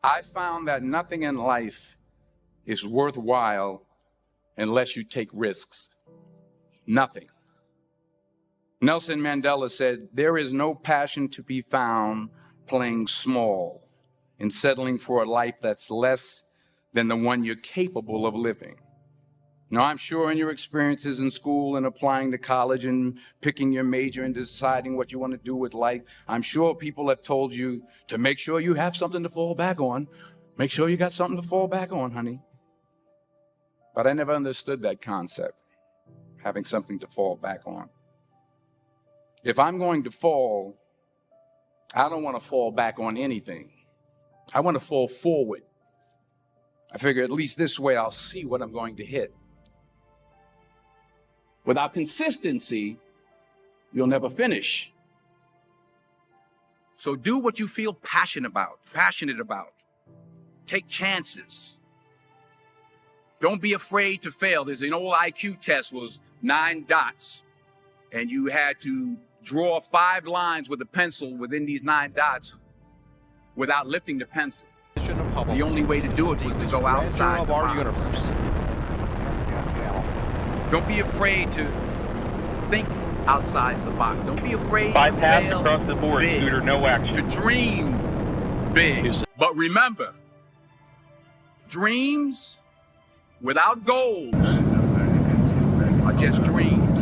I found that nothing in life is worthwhile unless you take risks. Nothing. Nelson Mandela said, "There is no passion to be found playing small and settling for a life that's less than the one you're capable of living." Now, I'm sure in your experiences in school and applying to college and picking your major and deciding what you want to do with life, I'm sure people have told you to make sure you have something to fall back on. Make sure you got something to fall back on, honey. But I never understood that concept, having something to fall back on. If I'm going to fall, I don't want to fall back on anything. I want to fall forward. I figure at least this way I'll see what I'm going to hit. Without consistency, you'll never finish. So do what you feel passionate about. Take chances. Don't be afraid to fail. There's an old IQ test, was 9 dots, and you had to draw 5 lines with a pencil within these 9 dots without lifting the pencil. The only way to do it was to go outside of our universe. Don't be afraid to think outside the box. Don't be afraid to fail across the board, big, Scooter, no action. To dream big. But remember, dreams without goals are just dreams.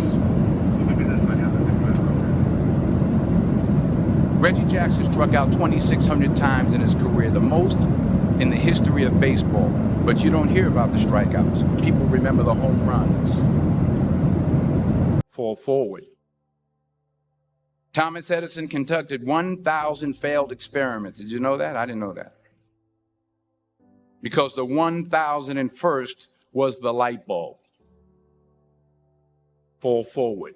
Reggie Jackson struck out 2,600 times in his career, the most in the history of baseball. But you don't hear about the strikeouts. People remember the home runs. Fall forward. Thomas Edison conducted 1,000 failed experiments. Did you know that? I didn't know that. Because the 1,001st was the light bulb. Fall forward.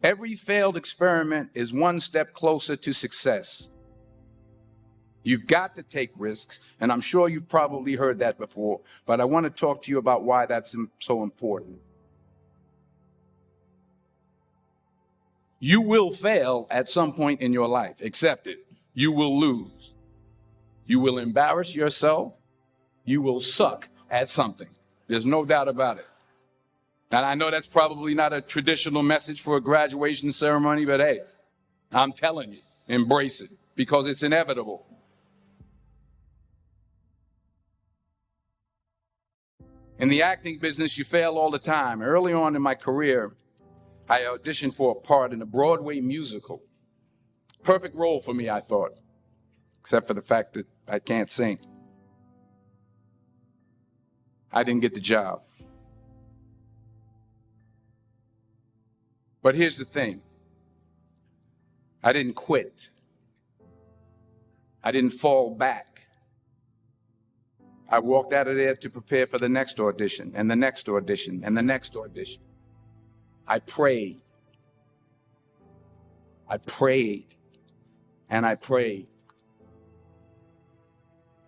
Every failed experiment is one step closer to success. You've got to take risks, and I'm sure you've probably heard that before, but I want to talk to you about why that's so important. You will fail at some point in your life. Accept it. You will lose. You will embarrass yourself. You will suck at something. There's no doubt about it. And I know that's probably not a traditional message for a graduation ceremony, but hey, I'm telling you, embrace it because it's inevitable. In the acting business, you fail all the time. Early on in my career, I auditioned for a part in a Broadway musical. Perfect role for me, I thought, except for the fact that I can't sing. I didn't get the job. But here's the thing. I didn't quit. I didn't fall back. I walked out of there to prepare for the next audition, and the next audition, and the next audition. I prayed. I prayed. And I prayed.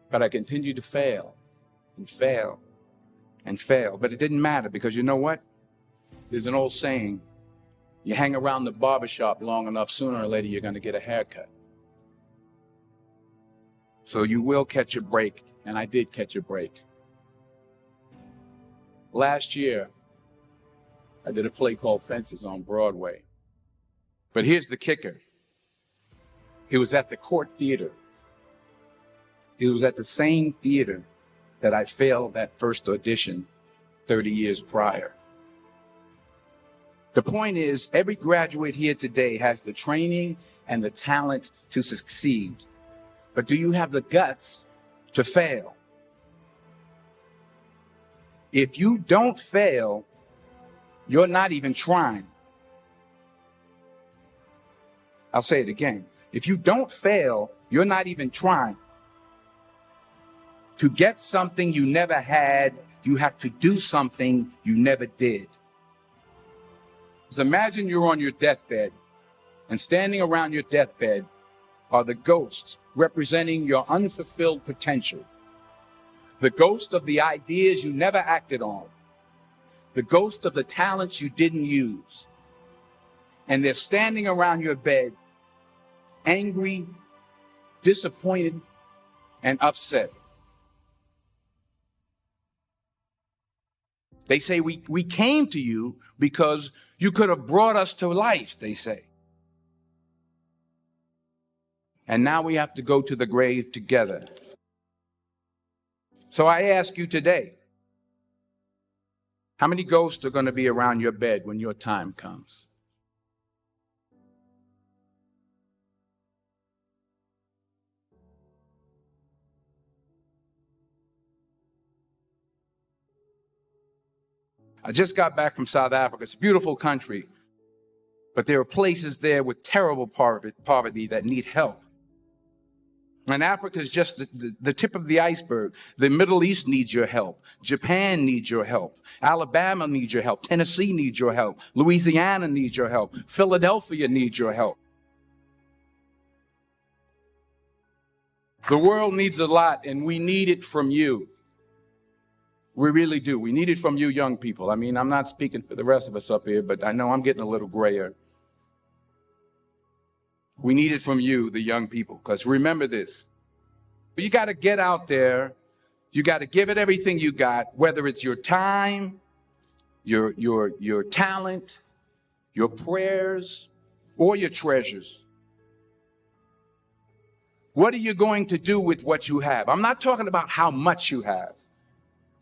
But I continued to fail and fail and fail. But it didn't matter because you know what? There's an old saying, you hang around the barbershop long enough, sooner or later you're going to get a haircut. So you will catch a break, and I did catch a break. Last year, I did a play called Fences on Broadway. But here's the kicker. It was at the Court Theater. It was at the same theater that I failed that first audition 30 years prior. The point is, every graduate here today has the training and the talent to succeed. But do you have the guts to fail? If you don't fail, you're not even trying. I'll say it again. If you don't fail, you're not even trying. To get something you never had, you have to do something you never did. Imagine you're on your deathbed, and standing around your deathbed are the ghosts representing your unfulfilled potential. The ghost of the ideas you never acted on. The ghost of the talents you didn't use. And they're standing around your bed, angry, disappointed, and upset. They say we came to you because you could have brought us to life, they say. And now we have to go to the grave together. So I ask you today, how many ghosts are going to be around your bed when your time comes? I just got back from South Africa. It's a beautiful country, but there are places there with terrible poverty that need help. And Africa is just the tip of the iceberg. The Middle East needs your help. Japan needs your help. Alabama needs your help. Tennessee needs your help. Louisiana needs your help. Philadelphia needs your help. The world needs a lot, and we need it from you. We really do. We need it from you young people. I mean, I'm not speaking for the rest of us up here, but I know I'm getting a little grayer. We need it from you, the young people, because remember this. You got to get out there. You got to give it everything you got, whether it's your time, your talent, your prayers, or your treasures. What are you going to do with what you have? I'm not talking about how much you have.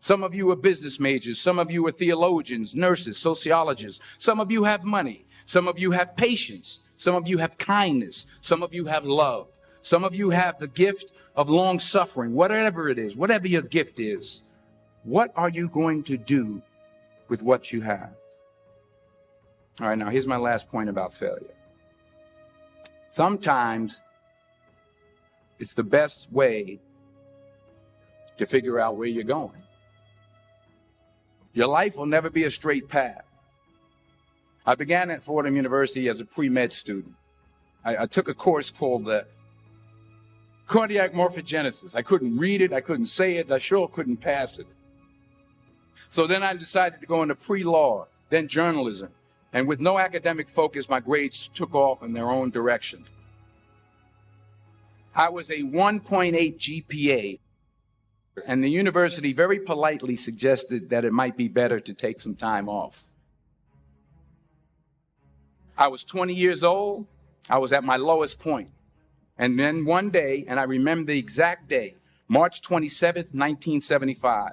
Some of you are business majors. Some of you are theologians, nurses, sociologists. Some of you have money. Some of you have patience. Some of you have kindness. Some of you have love. Some of you have the gift of long suffering. Whatever it is, whatever your gift is, what are you going to do with what you have? All right, now here's my last point about failure. Sometimes it's the best way to figure out where you're going. Your life will never be a straight path. I began at Fordham University as a pre-med student. I took a course called cardiac morphogenesis. I couldn't read it. I couldn't say it. I sure couldn't pass it. So then I decided to go into pre-law, then journalism. And with no academic focus, my grades took off in their own direction. I was a 1.8 GPA. And the university very politely suggested that it might be better to take some time off. I was 20 years old. I was at my lowest point. And then one day, and I remember the exact day, March 27th, 1975,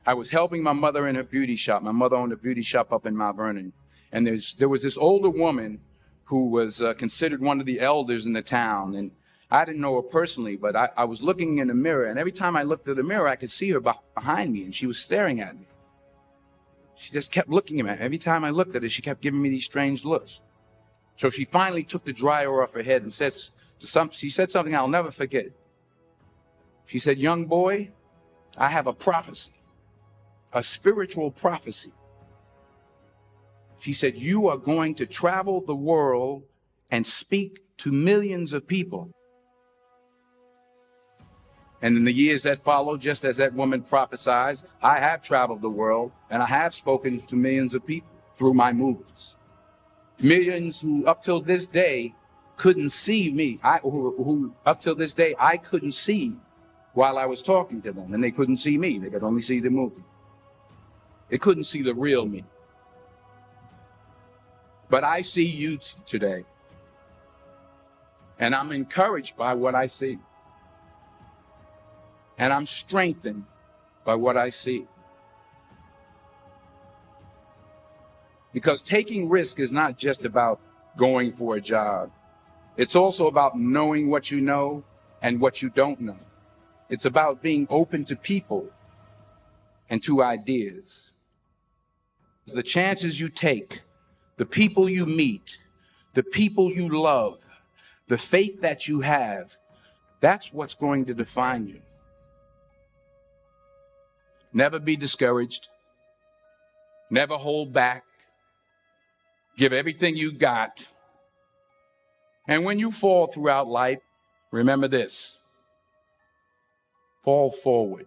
I was helping my mother in her beauty shop. My mother owned a beauty shop up in Mount Vernon. And there was this older woman who was considered one of the elders in the town. And I didn't know her personally, but I was looking in the mirror. And every time I looked at the mirror, I could see her behind me. And she was staring at me. She just kept looking at me. Every time I looked at her, she kept giving me these strange looks. So she finally took the dryer off her head and she said something I'll never forget. She said, "Young boy, I have a prophecy, a spiritual prophecy." She said, "You are going to travel the world and speak to millions of people." And in the years that followed, just as that woman prophesied, I have traveled the world and I have spoken to millions of people through my movies. Millions who up till this day couldn't see me, who up till this day I couldn't see while I was talking to them, and they couldn't see me. They could only see the movie. They couldn't see the real me. But I see you today, and I'm encouraged by what I see. And I'm strengthened by what I see. Because taking risk is not just about going for a job. It's also about knowing what you know and what you don't know. It's about being open to people and to ideas. The chances you take, the people you meet, the people you love, the faith that you have, that's what's going to define you. Never be discouraged. Never hold back. Give everything you got. And when you fall throughout life, remember this: fall forward.